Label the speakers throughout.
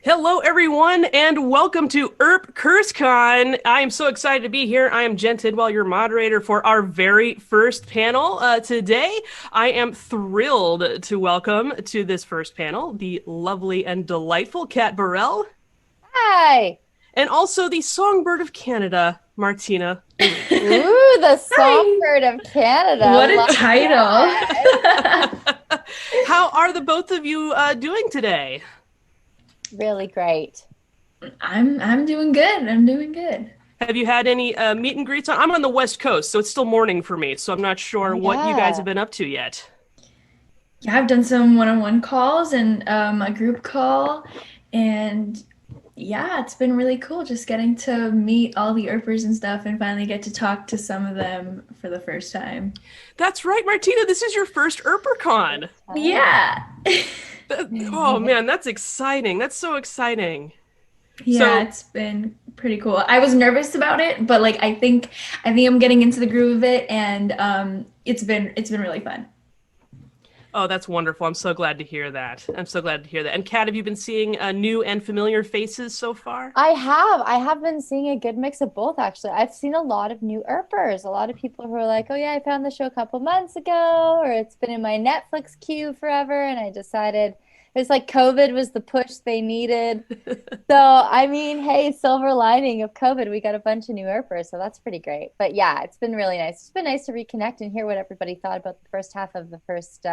Speaker 1: Hello, everyone, and welcome to EarpCurseCon. I am so excited to be here. I am Jen Tidwell, your moderator for our very first panel. Today, I am thrilled to welcome to this first panel the lovely and delightful Kat Barrell,
Speaker 2: Hi.
Speaker 1: and also the songbird of Canada, Martina.
Speaker 2: Ooh, the songbird of Canada.
Speaker 3: What a
Speaker 2: Love
Speaker 3: title.
Speaker 2: that.
Speaker 1: How are the both of you doing today?
Speaker 2: Really great.
Speaker 3: I'm doing good. I'm doing good.
Speaker 1: Have you had any meet and greets I'm on the West Coast, so it's still morning for me, so I'm not sure
Speaker 2: Oh,
Speaker 1: what you guys
Speaker 2: yeah.
Speaker 1: have been up to yet.
Speaker 3: Yeah, I've done some one-on-one calls and a group call, and yeah, it's been really cool just getting to meet all the Earpers and stuff and finally get to talk to some of them for the first time.
Speaker 1: That's right, Martina. This is your first EarpCon.
Speaker 3: Yeah.
Speaker 1: Oh man, that's exciting. That's so exciting.
Speaker 3: Yeah,
Speaker 1: So,
Speaker 3: it's been pretty cool. I was nervous about it, but like I think I'm getting into the groove of it, and it's been really fun.
Speaker 1: oh, that's wonderful. I'm so glad to hear that. I'm so glad to hear that. And Kat, have you been seeing new and familiar faces so far?
Speaker 2: I have been seeing a good mix of both actually. I've seen a lot of new Earpers, a lot of people who are like, "Oh yeah, I found the show a couple months ago," or "It's been in my Netflix queue forever," and I decided it's like COVID was the push they needed. So, I mean, hey, silver lining of COVID, we got a bunch of new Earpers, so that's pretty great. But yeah, it's been really nice. It's been nice to reconnect and hear what everybody thought about the first half of the first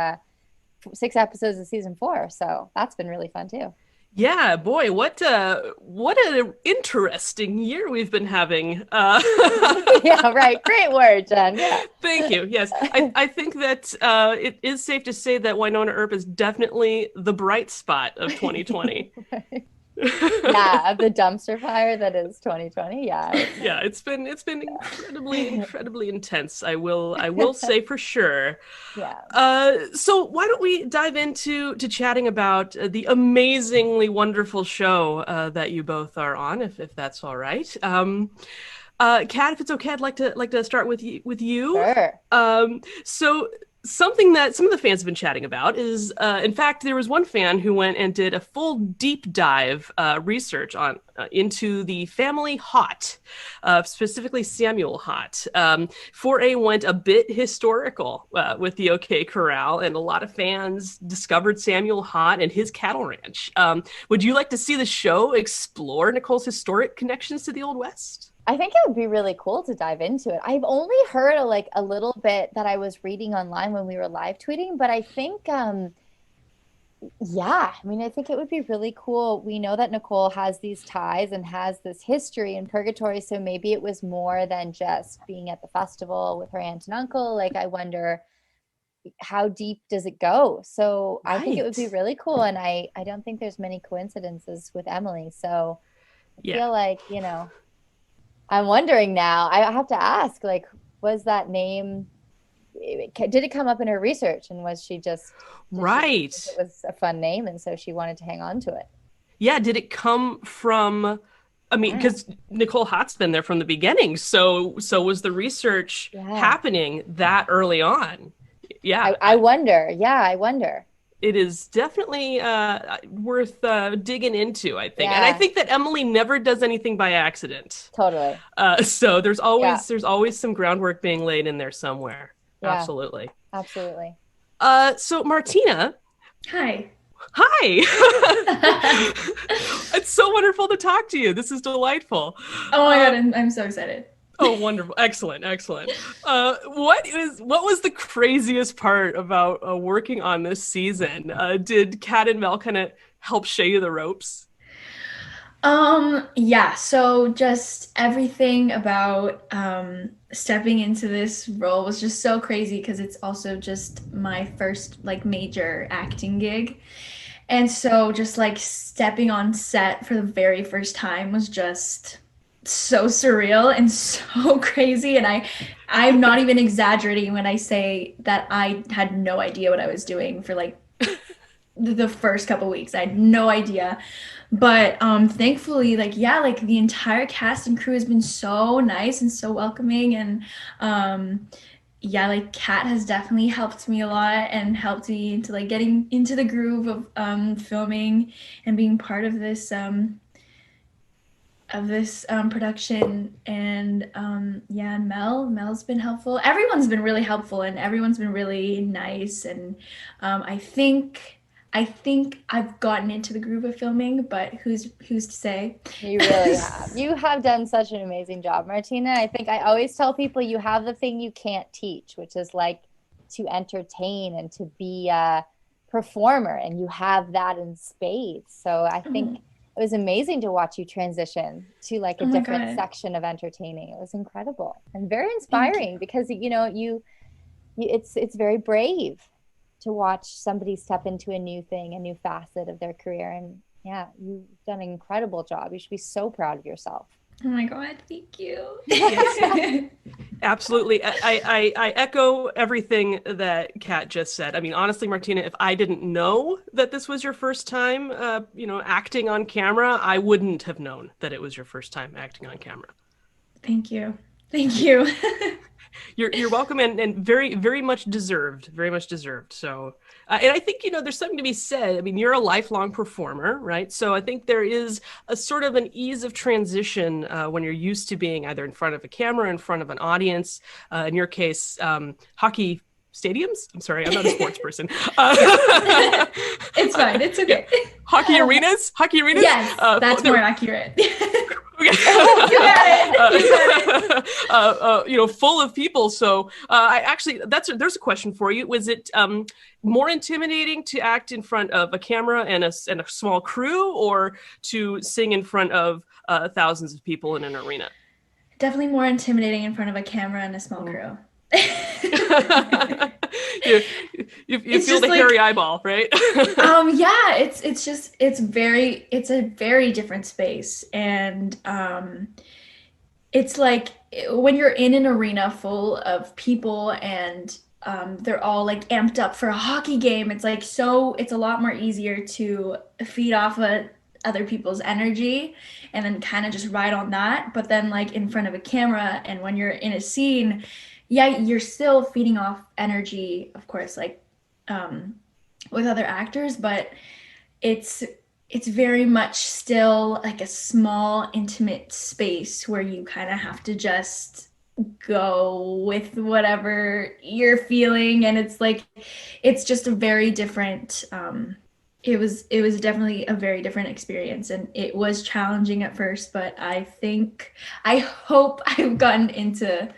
Speaker 2: 6 episodes of season 4. So that's been really fun too.
Speaker 1: Yeah, boy, what an interesting year we've been having.
Speaker 2: Yeah, right. Great word, Jen. Yeah.
Speaker 1: Thank you. Yes, I think that it is safe to say that Winona Earp is definitely the bright spot of 2020.
Speaker 2: Yeah, of the dumpster fire that is 2020. Yeah.
Speaker 1: Yeah, it's been incredibly intense. I will say for sure.
Speaker 2: Yeah.
Speaker 1: So why don't we dive into chatting about the amazingly wonderful show that you both are on, if that's all right. Kat, if it's okay, I'd like to start with you.
Speaker 2: Sure.
Speaker 1: So something that some of the fans have been chatting about is, in fact, there was one fan who went and did a full deep dive research on into the family Hott, specifically Samuel Hott. 4A went a bit historical with the OK Corral, and a lot of fans discovered Samuel Hott and his cattle ranch. Would you like to see the show explore Nicole's historic connections to the Old West?
Speaker 2: I think it would be really cool to dive into it. I've only heard like a little bit that I was reading online when we were live tweeting, but I think yeah, I mean, I think it would be really cool. We know that Nicole has these ties and has this history in Purgatory, so maybe it was more than just being at the festival with her aunt and uncle. Like, I wonder how deep does it go? So I think it would be
Speaker 1: Right.
Speaker 2: really cool, and I don't think there's many coincidences with Emily. So I
Speaker 1: Yeah.
Speaker 2: feel like, I'm wondering now. I have to ask, like, was that name, did it come up in her research, and was she just, did she think
Speaker 1: Right.
Speaker 2: it was a fun name and so she wanted to hang on to it?
Speaker 1: Yeah, did it come from, I mean,
Speaker 2: Yeah.
Speaker 1: because Nicole Hott's been there from the beginning, so was the research
Speaker 2: Yeah.
Speaker 1: happening that early on? Yeah,
Speaker 2: I wonder. Yeah, I wonder.
Speaker 1: it is definitely worth digging into, I think. And I
Speaker 2: Yeah,
Speaker 1: think that Emily never does anything by accident.
Speaker 2: totally.
Speaker 1: So there's
Speaker 2: Yeah.
Speaker 1: always some groundwork being laid in there somewhere.
Speaker 2: Yeah,
Speaker 1: Absolutely.
Speaker 2: absolutely.
Speaker 1: So Martina,
Speaker 3: Hi.
Speaker 1: hi. It's so wonderful to talk to you. This is delightful.
Speaker 3: Oh my
Speaker 1: Uh,
Speaker 3: God, I'm so excited.
Speaker 1: Oh, wonderful. Excellent. Excellent. What was the craziest part about working on this season? Did Kat and Mel kind of help show you the ropes?
Speaker 3: Yeah, so just everything about stepping into this role was just so crazy because it's also just my first like major acting gig. And so just like stepping on set for the very first time was just so surreal and so crazy. And I'm not even exaggerating when I say that I had no idea what I was doing for like the first couple weeks. I had no idea. But thankfully, like yeah, like the entire cast and crew has been so nice and so welcoming, and um yeah, like Kat has definitely helped me a lot and helped me into like getting into the groove of filming and being part of this production. And yeah, and Mel's been helpful. Everyone's been really helpful and everyone's been really nice. And I think I've gotten into the groove of filming, but who's to say?
Speaker 2: You really have. You have done such an amazing job, Martina. I think I always tell people you have the thing you can't teach, which is like to entertain and to be a performer, and you have that in spades. So I think it was amazing to watch you transition to like a
Speaker 3: Oh my
Speaker 2: different
Speaker 3: God.
Speaker 2: section of entertaining. It was incredible and very inspiring because it's very brave to watch somebody step into a new thing, a new facet of their career. And yeah, you've done an incredible job. You should be so proud of yourself.
Speaker 3: Oh my God, thank you.
Speaker 1: Absolutely. I echo everything that Kat just said. I mean, honestly, Martina, if I didn't know that this was your first time, acting on camera, I wouldn't have known that it was your first time acting on camera.
Speaker 3: Thank you. Thank you.
Speaker 1: You're welcome, and very, very much deserved. Very much deserved. So, and I think, there's something to be said. I mean, you're a lifelong performer, right? So I think there is a sort of an ease of transition when you're used to being either in front of a camera, in front of an audience. In your case, hockey stadiums. I'm sorry, I'm not a sports person.
Speaker 3: It's fine. It's okay.
Speaker 1: Hockey arenas. Hockey arenas.
Speaker 3: Yes, that's more accurate.
Speaker 1: Full of people. So there's a question for you. Was it more intimidating to act in front of a camera and a small crew, or to sing in front of thousands of people in an arena?
Speaker 3: Definitely more intimidating in front of a camera and a small crew.
Speaker 1: you feel the hairy eyeball, right?
Speaker 3: Yeah, it's a very different space. And it's like when you're in an arena full of people and they're all like amped up for a hockey game, it's a lot more easier to feed off of other people's energy and then kind of just ride on that. But then like in front of a camera and when you're in a scene, yeah, you're still feeding off energy, of course, like with other actors, but it's very much still like a small, intimate space where you kind of have to just go with whatever you're feeling. And it's just a very different, it was definitely a very different experience, and it was challenging at first, but I hope I've gotten into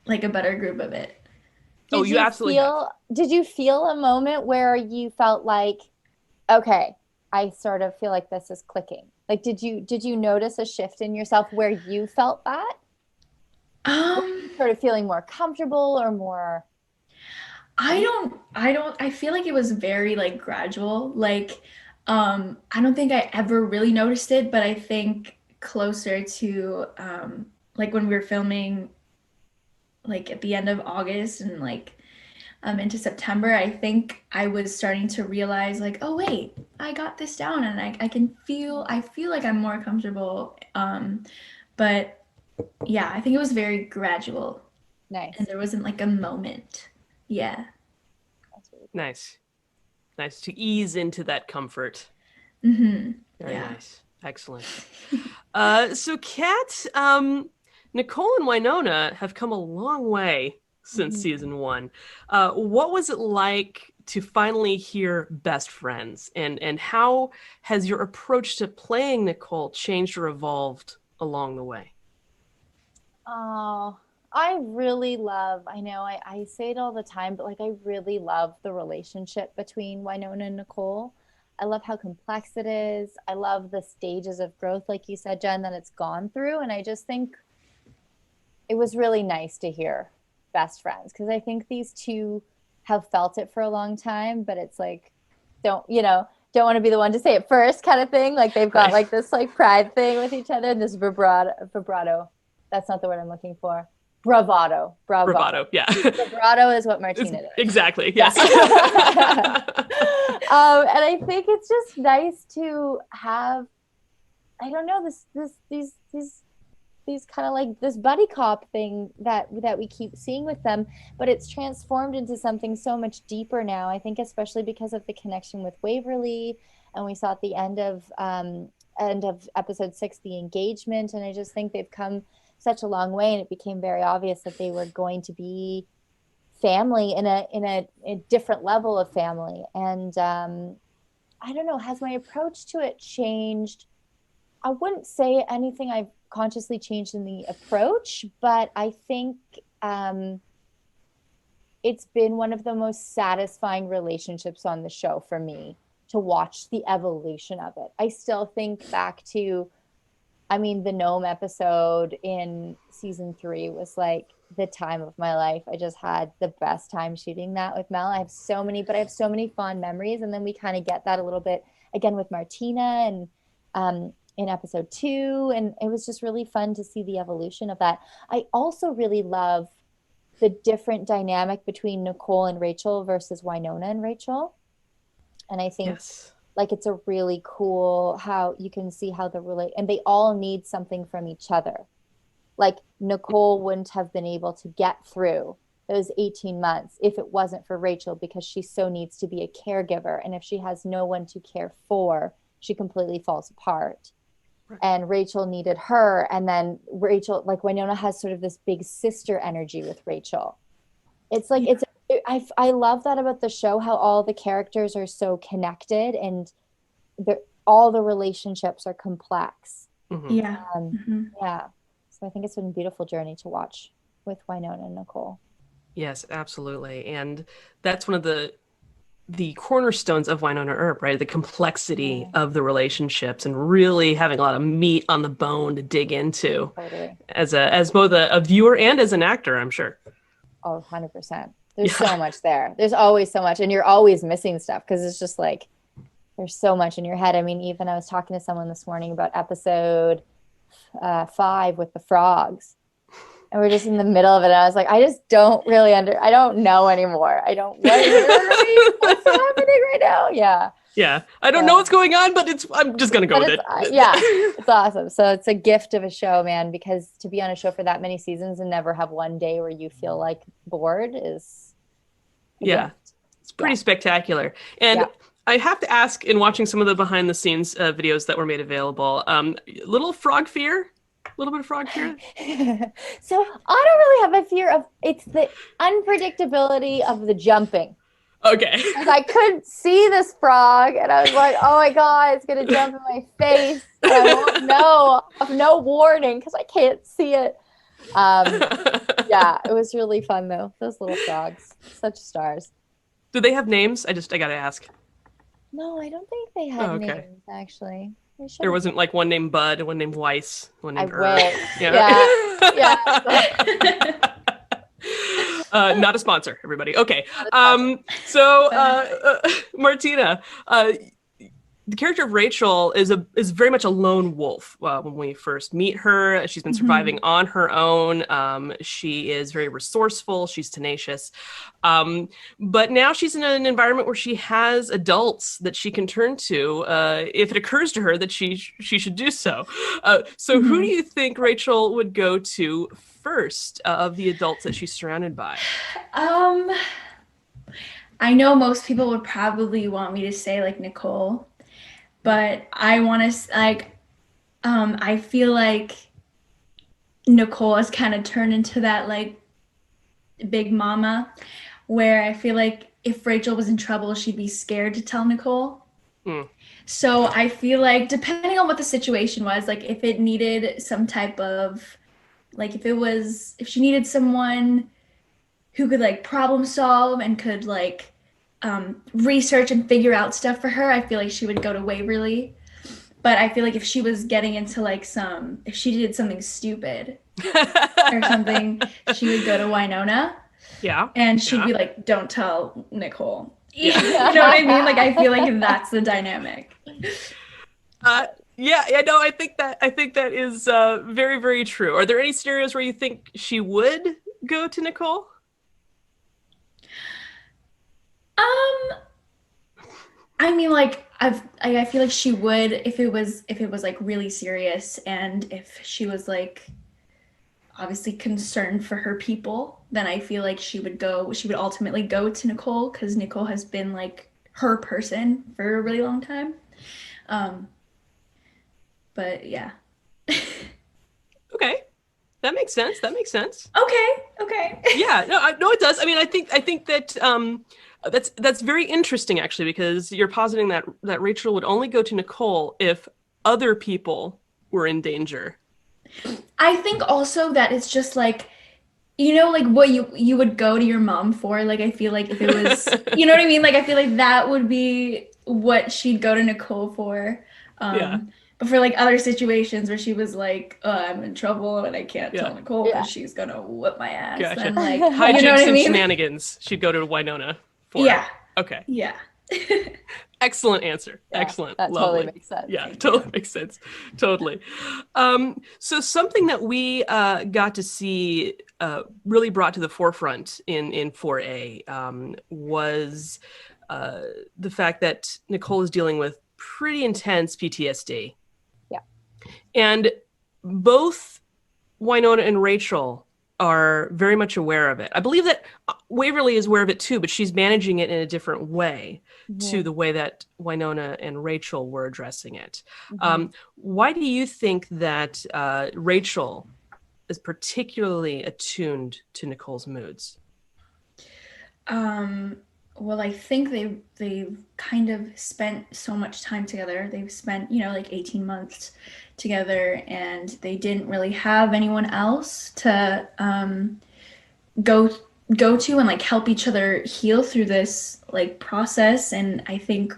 Speaker 3: like a better group of it.
Speaker 1: You absolutely have.
Speaker 2: Did you feel a moment where you felt like, okay, I sort of feel like this is clicking? Like, did you notice a shift in yourself where you felt that? Sort of feeling more comfortable or more? I feel like it was very like gradual. Like, I don't think I ever really noticed it, but I think closer to like when we were filming like at the end of August and like into September, I think I was starting to realize like, oh wait, I got this down, and I feel like I'm more comfortable. But yeah, I think it was very gradual. Nice.
Speaker 3: And there wasn't like a moment. Yeah.
Speaker 1: Nice to ease into that comfort.
Speaker 3: Mm-hmm.
Speaker 1: Very nice. Excellent. So Kat, Nicole and Winona have come a long way since season 1. What was it like to finally hear Best Friends, and how has your approach to playing Nicole changed or evolved along the way?
Speaker 2: Oh, I really love, I know I say it all the time, but like I really love the relationship between Winona and Nicole. I love how complex it is. I love the stages of growth, like you said, Jen, that it's gone through. And I just think it was really nice to hear Best Friends, because I think these two have felt it for a long time, but it's like, don't want to be the one to say it first kind of thing. Like they've got like this like pride thing with each other and this vibrato. That's not the word I'm looking for. Bravado,
Speaker 1: yeah.
Speaker 2: Vibrato is what Martina did.
Speaker 1: Exactly, yes.
Speaker 2: And I think it's just nice to have, I don't know, these these kind of like this buddy cop thing that we keep seeing with them, but it's transformed into something so much deeper now. I think especially because of the connection with Waverly, and we saw at the end of episode 6 the engagement, and I just think they've come such a long way, and it became very obvious that they were going to be family in a different level of family. And I don't know, has my approach to it changed? I wouldn't say anything I've consciously changed in the approach, but I think it's been one of the most satisfying relationships on the show for me to watch the evolution of it. I still think back to, I mean, the gnome episode in season 3 was like the time of my life. I just had the best time shooting that with Mel. I have so many fond memories. And then we kind of get that a little bit again with Martina and in episode 2. And it was just really fun to see the evolution of that. I also really love the different dynamic between Nicole and Rachel versus Winona and Rachel. And I think like it's a really cool how you can see how and they all need something from each other. Like Nicole wouldn't have been able to get through those 18 months if it wasn't for Rachel, because she so needs to be a caregiver. And if she has no one to care for, she completely falls apart. Right. And Rachel needed her. And then Rachel, like Winona has sort of this big sister energy with Rachel. It's like, I love that about the show, how all the characters are so connected and all the relationships are complex.
Speaker 3: Mm-hmm. Yeah.
Speaker 2: Yeah. So I think it's been a beautiful journey to watch with Winona and Nicole.
Speaker 1: Yes, absolutely. And that's one of the cornerstones of Winona Earp, right? The complexity of the relationships and really having a lot of meat on the bone to dig into. Totally. As both a viewer and as an actor, I'm sure.
Speaker 2: Oh, 100%. There's so much there. There's always so much. And you're always missing stuff because it's just like, there's so much in your head. I mean, even I was talking to someone this morning about episode 5 with the frogs. And we're just in the middle of it. And I was like, I just don't really I don't know anymore. I don't know what's happening right now. Yeah.
Speaker 1: Yeah. I don't know what's going on, but I'm just going to go with it.
Speaker 2: Yeah. It's awesome. So it's a gift of a show, man, because to be on a show for that many seasons and never have one day where you feel like bored is
Speaker 1: gift. It's pretty spectacular. And I have to ask, in watching some of the behind the scenes videos that were made available, little frog fear? A little bit of frog fear?
Speaker 2: So I don't really have a fear of, it's the unpredictability of the jumping.
Speaker 1: Okay.
Speaker 2: Because I couldn't see this frog and I was like, oh my God, it's going to jump in my face. And I won't know. I have no warning because I can't see it. Yeah, it was really fun though. Those little frogs, such stars.
Speaker 1: Do they have names? I got to ask.
Speaker 2: No, I don't think they had names actually.
Speaker 1: There wasn't like one named Bud, one named Weiss, one named
Speaker 2: Yeah.
Speaker 1: Not a sponsor, everybody. Okay. Martina, the character of Rachel is very much a lone wolf. When we first meet her, she's been surviving on her own. She is very resourceful. She's tenacious. But now she's in an environment where she has adults that she can turn to if it occurs to her that she should do so. So who do you think Rachel would go to first of the adults that she's surrounded by?
Speaker 3: I know most people would probably want me to say like Nicole. But I want to, I feel like Nicole has kind of turned into that, like, big mama, where I feel like if Rachel was in trouble, she'd be scared to tell Nicole. So I feel like, depending on what the situation was, like, if it needed some type of, like, if she needed someone who could, like, problem solve and could, like, research and figure out stuff for her, I feel like she would go to Waverly. But I feel like if she was getting into like if she did something stupid or something, she would go to Winona.
Speaker 1: Yeah.
Speaker 3: And she'd be like, don't tell Nicole. Yeah. You know what I mean? Like, I feel like that's the dynamic.
Speaker 1: Yeah, no, I think that is very, very true. Are there any scenarios where you think she would go to Nicole?
Speaker 3: I mean, like, I feel like she would if it was like really serious, and if she was like obviously concerned for her people, then I feel like she would ultimately go to Nicole, because Nicole has been like her person for a really long time. But yeah.
Speaker 1: Okay. That makes sense.
Speaker 3: Okay.
Speaker 1: Yeah, no, it does. I mean, I think that that's very interesting, actually, because you're positing that Rachel would only go to Nicole if other people were in danger.
Speaker 3: I think also that it's just like, like what you would go to your mom for. Like, I feel like if it was, you know what I mean? Like, I feel like that would be what she'd go to Nicole for.
Speaker 1: Yeah.
Speaker 3: But for like other situations where she was like, oh, I'm in trouble and I can't tell Nicole because she's gonna whip my ass.
Speaker 1: Gotcha.
Speaker 3: And like,
Speaker 1: hijinks
Speaker 3: you know what I
Speaker 1: and
Speaker 3: mean?
Speaker 1: shenanigans. She'd go to Winona for.
Speaker 3: Yeah.
Speaker 1: Okay.
Speaker 3: Yeah.
Speaker 1: Excellent answer.
Speaker 2: Yeah,
Speaker 1: Excellent.
Speaker 2: that
Speaker 1: Lovely.
Speaker 2: totally makes sense.
Speaker 1: Yeah, totally makes sense. Totally. So something that we got to see really brought to the forefront in 4A was the fact that Nicole is dealing with pretty intense PTSD.
Speaker 2: Yeah.
Speaker 1: And both Winona and Rachel are very much aware of it. I believe that Waverly is aware of it too, but she's managing it in a different way to the way that Winona and Rachel were addressing it. Why do you think that Rachel is particularly attuned to Nicole's moods?
Speaker 3: Well, I think they've kind of spent so much time together. They've spent, like 18 months together, and they didn't really have anyone else to go to and like help each other heal through this like process. And I think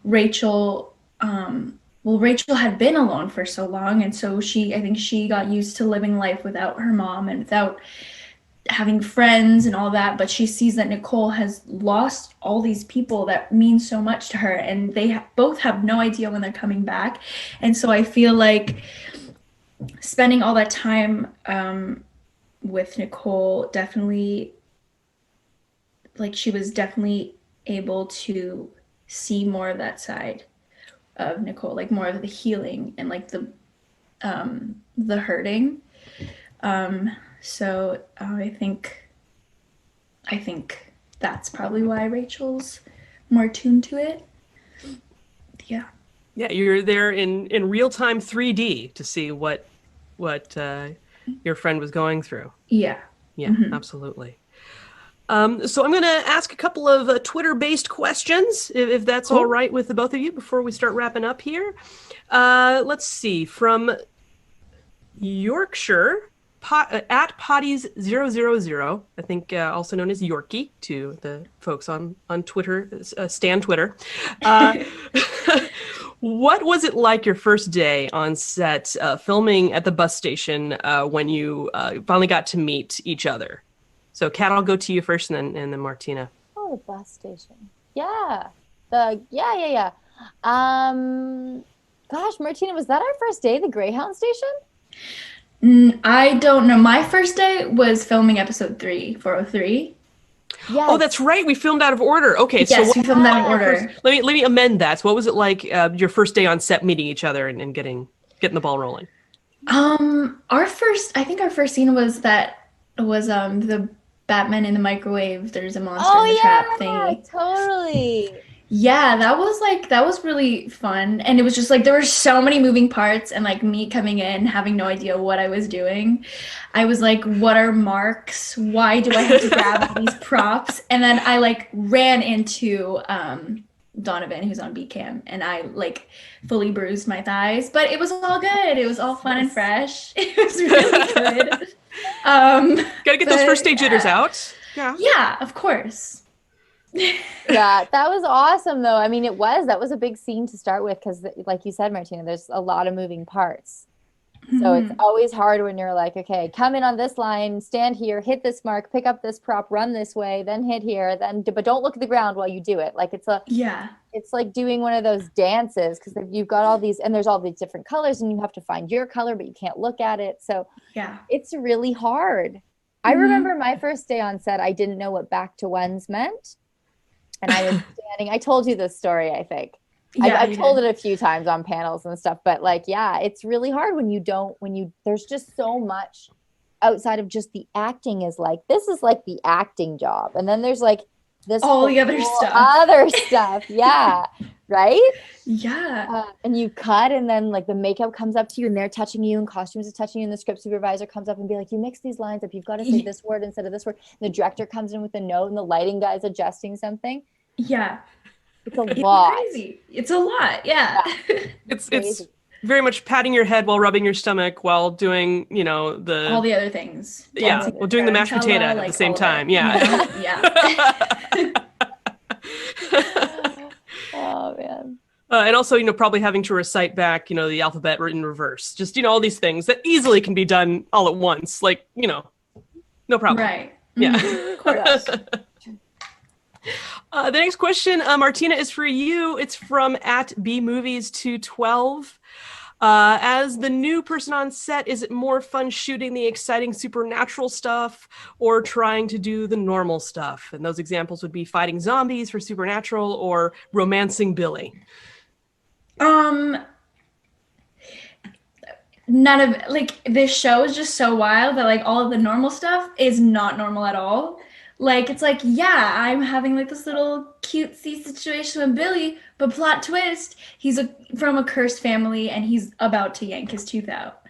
Speaker 3: Rachel had been alone for so long, and so I think she got used to living life without her mom and without having friends and all that. But she sees that Nicole has lost all these people that mean so much to her, and they both have no idea when they're coming back. And so I feel like spending all that time with Nicole definitely, like, she was definitely able to see more of that side of Nicole, like more of the healing and like the hurting. So I think that's probably why Rachel's more tuned to it. Yeah.
Speaker 1: Yeah, you're there in real-time 3D to see what your friend was going through.
Speaker 3: Yeah.
Speaker 1: Yeah, absolutely. So I'm going to ask a couple of Twitter-based questions, if that's all right with the both of you, before we start wrapping up here. Let's see. From Yorkshire, at Potties000, I think also known as Yorkie to the folks on Twitter, Stan Twitter. What was it like your first day on set filming at the bus station when you finally got to meet each other? So, Kat, I'll go to you first, and then Martina.
Speaker 2: Oh, the bus station. Yeah. Gosh, Martina, was that our first day, the Greyhound station?
Speaker 3: I don't know. My first day was filming episode 3, 403.
Speaker 2: Yes.
Speaker 1: Oh, that's right. We filmed out of order. Okay,
Speaker 3: yes, we filmed out of order.
Speaker 1: Let me amend that. So what was it like your first day on set, meeting each other and getting the ball rolling?
Speaker 3: I think our first scene was the Batman in the microwave. There's a monster in the trap thingy.
Speaker 2: Totally.
Speaker 3: Yeah, that was really fun. And it was just like there were so many moving parts, and like me coming in having no idea what I was doing. I was like, what are marks? Why do I have to grab these props? And then I like ran into Donovan, who's on B-Cam, and I like fully bruised my thighs. But it was all good. It was all fun and fresh. It was really good.
Speaker 1: Gotta get those first day jitters out.
Speaker 3: Yeah, of course.
Speaker 2: Yeah, that was awesome though. I mean, that was a big scene to start with, because like you said, Martina, there's a lot of moving parts. So it's always hard when you're like, okay, come in on this line, stand here, hit this mark, pick up this prop, run this way, then hit here, but don't look at the ground while you do it. Like it's like doing one of those dances, because you've got all these, and there's all these different colors, and you have to find your color, but you can't look at it. So yeah, it's really hard. I remember my first day on set, I didn't know what back to ones meant. And I was standing, I told you this story, I think. Yeah, I've told it a few times on panels and stuff, but like, yeah, it's really hard when there's just so much outside of just the acting is like, this is like the acting job. And then there's like this
Speaker 3: all the other stuff.
Speaker 2: Other stuff. Yeah. Right?
Speaker 3: Yeah.
Speaker 2: And you cut, and then like the makeup comes up to you and they're touching you and costumes is touching you, and the script supervisor comes up and be like, you mix these lines up, you've got to say this word instead of this word. And the director comes in with a note and the lighting guy's adjusting something.
Speaker 3: Yeah.
Speaker 2: It's a lot.
Speaker 3: Crazy. It's a lot. Yeah.
Speaker 1: It's very much patting your head while rubbing your stomach while doing, you know,
Speaker 3: all the other things.
Speaker 1: Yeah, while doing the mashed potato at the same time. Yeah.
Speaker 3: Yeah.
Speaker 2: Oh man.
Speaker 1: And also, you know, probably having to recite back, you know, the alphabet in reverse. Just, you know, all these things that easily can be done all at once. Like, you know, no problem.
Speaker 3: Right.
Speaker 1: Yeah.
Speaker 3: Of course.
Speaker 1: The next question, Martina, is for you. It's from @bmovies212. As the new person on set, is it more fun shooting the exciting supernatural stuff or trying to do the normal stuff? And those examples would be fighting zombies for supernatural or romancing Billy.
Speaker 3: None of, like, this show is just so wild that like all of the normal stuff is not normal at all. Like, it's like, yeah, I'm having like this little cutesy situation with Billy, but plot twist, he's from a cursed family and he's about to yank his tooth out.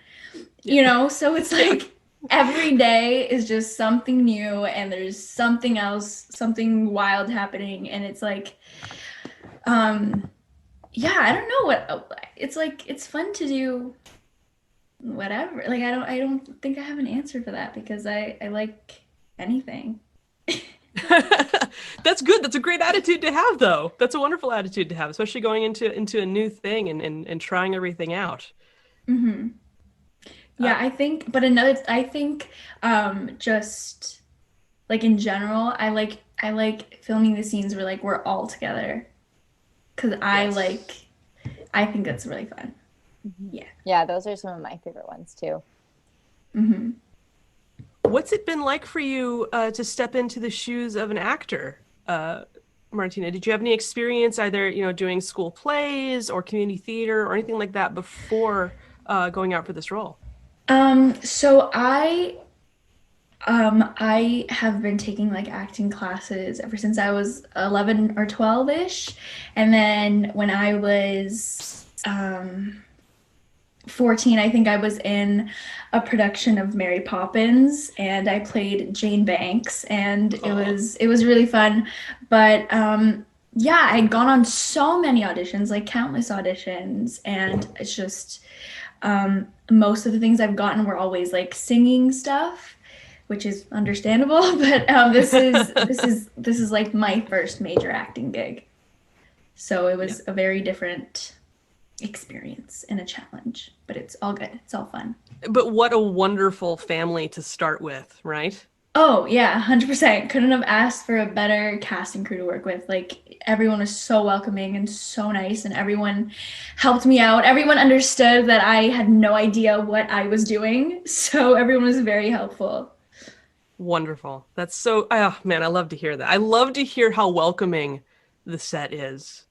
Speaker 3: You know, so it's like every day is just something new and there's something else, something wild happening, and it's like, yeah, I don't know what it's like. It's fun to do whatever. Like, I don't think I have an answer for that because I like anything.
Speaker 1: That's good. That's a great attitude to have, though. That's a wonderful attitude to have, especially going into a new thing and trying everything out.
Speaker 3: Mm-hmm. Yeah, I think just like in general, I like filming the scenes where like we're all together, because I think that's really fun. Yeah.
Speaker 2: Yeah, those are some of my favorite ones too.
Speaker 3: Mm-hmm.
Speaker 1: What's it been like for you to step into the shoes of an actor, Martina? Did you have any experience either, you know, doing school plays or community theater or anything like that before going out for this role?
Speaker 3: So I have been taking like acting classes ever since I was 11 or 12-ish. And then when I was 14, I think I was in a production of Mary Poppins and I played Jane Banks, and it was really fun. But yeah, I'd gone on so many auditions, like countless auditions, and it's just most of the things I've gotten were always like singing stuff, which is understandable, but this is like my first major acting gig. So it was a very different experience and a challenge, but it's all good. It's all fun.
Speaker 1: But what a wonderful family to start with, right?
Speaker 3: Oh yeah, 100%. Couldn't have asked for a better casting crew to work with. Like, everyone was so welcoming and so nice, and everyone helped me out. Everyone understood that I had no idea what I was doing, so everyone was very helpful.
Speaker 1: Wonderful. That's so, oh man, I love to hear that. I love to hear how welcoming the set is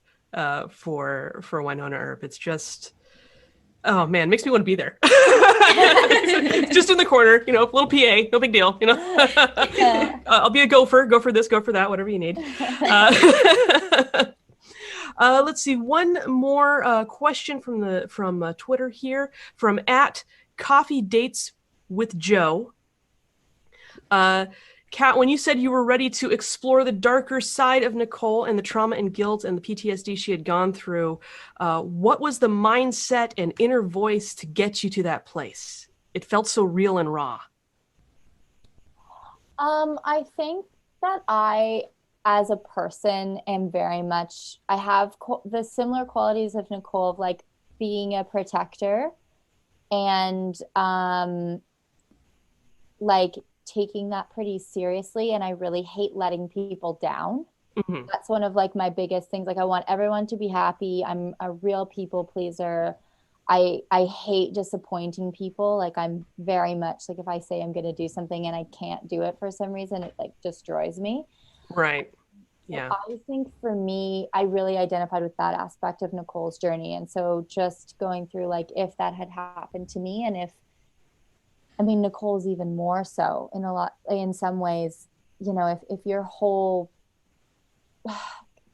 Speaker 1: for Winona Earp. It's just, oh man, makes me want to be there. It's just in the corner, you know, little PA, no big deal, you know. I'll be a gopher, go for this, go for that, whatever you need. Let's see, one more question from Twitter here, from @CoffeeDatesWithJoe. Kat, when you said you were ready to explore the darker side of Nicole and the trauma and guilt and the PTSD she had gone through, what was the mindset and inner voice to get you to that place? It felt so real and raw.
Speaker 2: I think that I, as a person, am very much, I have the similar qualities of Nicole, of like being a protector and like taking that pretty seriously, and I really hate letting people down. Mm-hmm. That's one of like my biggest things. Like, I want everyone to be happy. I'm a real people pleaser. I hate disappointing people. Like, I'm very much like, if I say I'm going to do something and I can't do it for some reason, it like destroys me.
Speaker 1: Right. Yeah.
Speaker 2: So I think for me, I really identified with that aspect of Nicole's journey. And so just going through like, if that had happened to me, and I mean, Nicole's even more so in some ways, you know, if your whole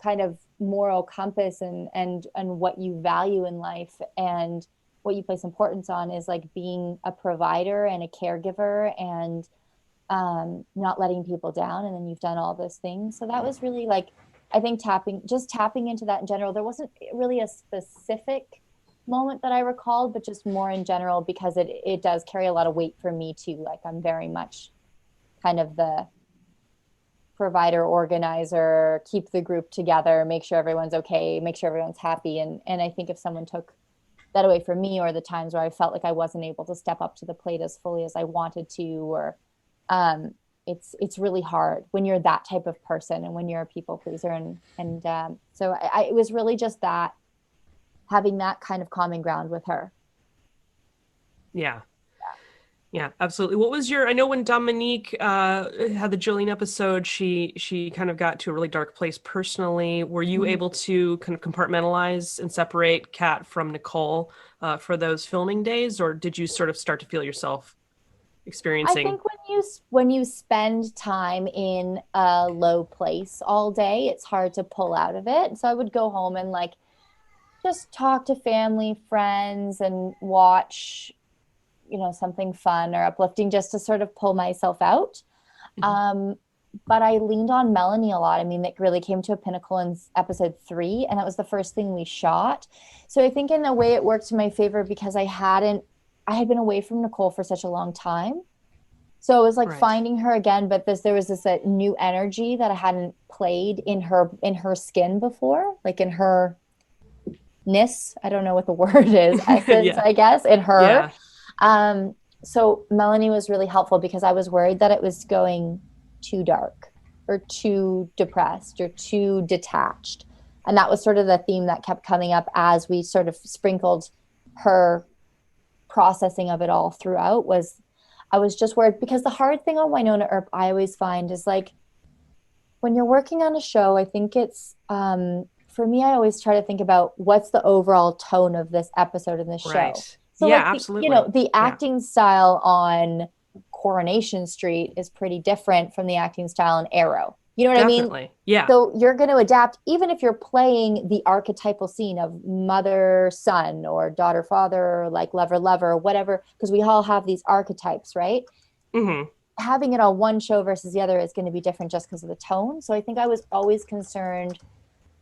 Speaker 2: kind of moral compass and what you value in life and what you place importance on is like being a provider and a caregiver and not letting people down, and then you've done all those things. So that was really like, I think tapping into that in general. There wasn't really a specific moment that I recalled, but just more in general, because it does carry a lot of weight for me too. Like I'm very much kind of the provider, organizer, keep the group together, make sure everyone's okay, make sure everyone's happy. And I think if someone took that away from me, or the times where I felt like I wasn't able to step up to the plate as fully as I wanted to, or it's really hard when you're that type of person and when you're a people pleaser. And so it was really just that, having that kind of common ground with her.
Speaker 1: Yeah, absolutely. What was I know when Dominique had the Jolene episode, she kind of got to a really dark place personally. Were you able to kind of compartmentalize and separate Kat from Nicole for those filming days, or did you sort of start to feel yourself experiencing?
Speaker 2: I think when you spend time in a low place all day, it's hard to pull out of it. So I would go home and like just talk to family, friends, and watch, you know, something fun or uplifting just to sort of pull myself out. But I leaned on Melanie a lot. I mean, it really came to a pinnacle in episode 3, and that was the first thing we shot. So I think in a way it worked to my favor because I had been away from Nicole for such a long time. So it was like finding her again, but there was this new energy that I hadn't played in her skin before, like in her ness. I don't know what the word is. Essence, I guess, in her. Yeah. So Melanie was really helpful because I was worried that it was going too dark or too depressed or too detached. And that was sort of the theme that kept coming up as we sort of sprinkled her processing of it all throughout. I was just worried because the hard thing on Winona Earp I always find is like when you're working on a show, I think it's for me, I always try to think about what's the overall tone of this episode in this show. So
Speaker 1: yeah,
Speaker 2: like
Speaker 1: absolutely.
Speaker 2: You know, the acting style on Coronation Street is pretty different from the acting style in Arrow. You know what I mean?
Speaker 1: Yeah.
Speaker 2: So you're going to adapt, even if you're playing the archetypal scene of mother, son, or daughter, father, or like lover, lover, whatever, because we all have these archetypes, right?
Speaker 1: Mm-hmm.
Speaker 2: Having it on one show versus the other is going to be different just because of the tone. So I think I was always concerned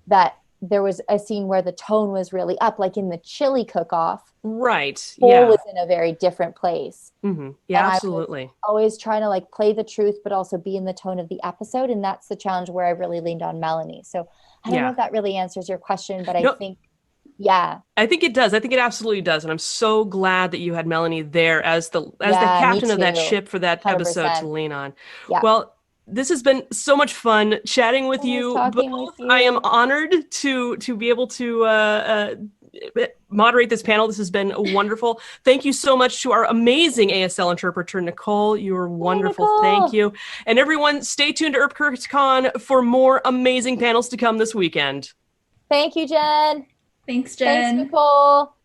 Speaker 2: that there was a scene where the tone was really up, like in the chili cook-off.
Speaker 1: Right.
Speaker 2: Cole was in a very different place.
Speaker 1: Mm-hmm. Yeah,
Speaker 2: and
Speaker 1: absolutely.
Speaker 2: I was always trying to like play the truth, but also be in the tone of the episode. And that's the challenge where I really leaned on Melanie. So I don't know if that really answers your question, but I think,
Speaker 1: I think it does. I think it absolutely does. And I'm so glad that you had Melanie there as the captain of that ship for that 100%. Episode to lean on. Yeah. Well, this has been so much fun chatting with you.
Speaker 2: With you.
Speaker 1: I am honored to be able to moderate this panel. This has been wonderful. Thank you so much to our amazing ASL interpreter, Nicole. You were wonderful.
Speaker 2: Nicole.
Speaker 1: Thank you. And everyone, stay tuned to EarpCurseCon for more amazing panels to come this weekend.
Speaker 2: Thank you, Jen.
Speaker 3: Thanks, Jen.
Speaker 2: Thanks, Nicole.